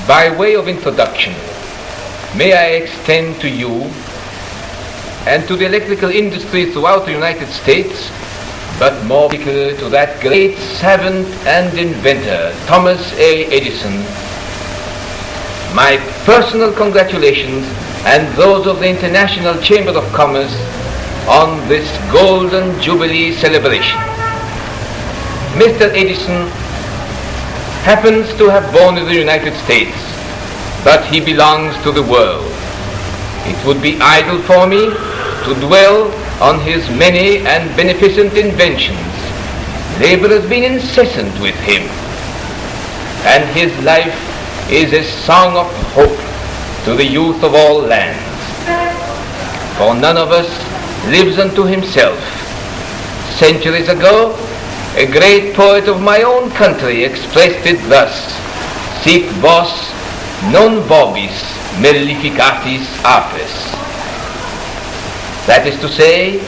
By way of introduction, may I extend to you and to the electrical industry throughout the United States, but more particularly to that great savant and inventor, Thomas A. Edison, my personal congratulations and those of the International Chamber of Commerce on this Golden Jubilee celebration. Mr. Edison happens to have born in the United States, but he belongs to the world. It would be idle for me to dwell on his many and beneficent inventions. Labor has been incessant with him, and his life is a song of hope to the youth of all lands. For none of us lives unto himself. Centuries ago, a great poet of my own country expressed it thus: sic vos non vobis mellificatis apes. That is to say,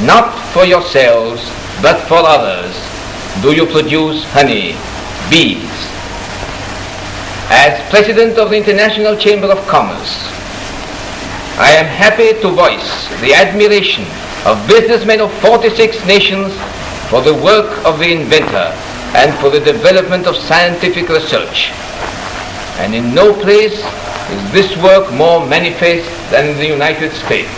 not for yourselves, but for others do you produce honey, bees. As President of the International Chamber of Commerce, I am happy to voice the admiration of businessmen of 46 nations for the work of the inventor and for the development of scientific research. And in no place is this work more manifest than in the United States.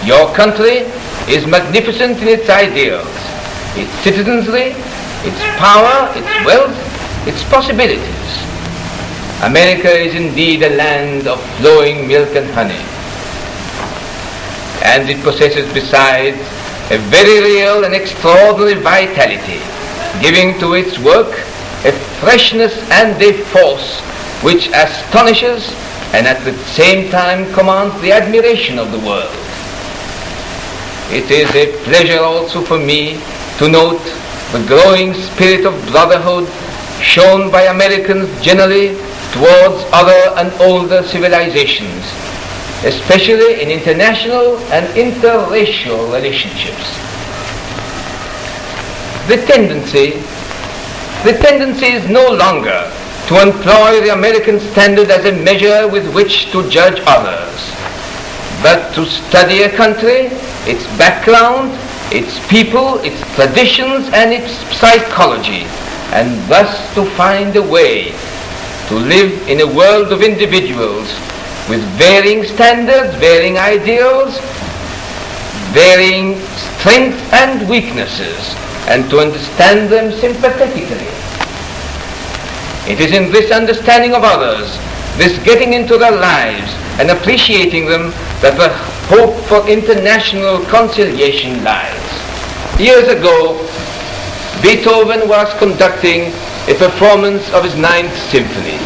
Your country is magnificent in its ideals, its citizenry, its power, its wealth, its possibilities. America is indeed a land of flowing milk and honey. And it possesses besides a very real and extraordinary vitality, giving to its work a freshness and a force which astonishes and at the same time commands the admiration of the world. It is a pleasure also for me to note the growing spirit of brotherhood shown by Americans generally towards other and older civilizations, especially in international and interracial relationships. The tendency is no longer to employ the American standard as a measure with which to judge others, but to study a country, its background, its people, its traditions, and its psychology, and thus to find a way to live in a world of individuals with varying standards, varying ideals, varying strengths and weaknesses, and to understand them sympathetically. It is in this understanding of others, this getting into their lives and appreciating them, that the hope for international conciliation lies. Years ago, Beethoven was conducting a performance of his 9th Symphony.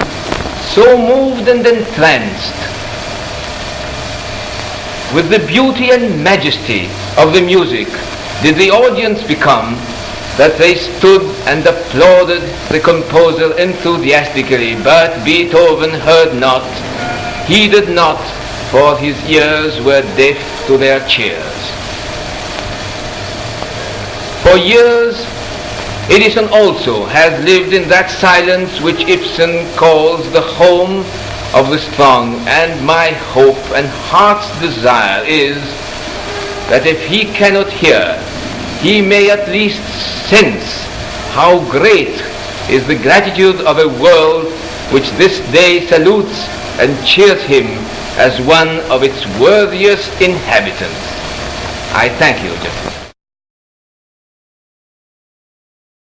So moved and entranced with the beauty and majesty of the music did the audience become, that they stood and applauded the composer enthusiastically, but Beethoven heard not, heeded not, for his ears were deaf to their cheers. For years, Edison also has lived in that silence which Ibsen calls the home of the strong, and my hope and heart's desire is that if he cannot hear, he may at least sense how great is the gratitude of a world which this day salutes and cheers him as one of its worthiest inhabitants. I thank you, gentlemen.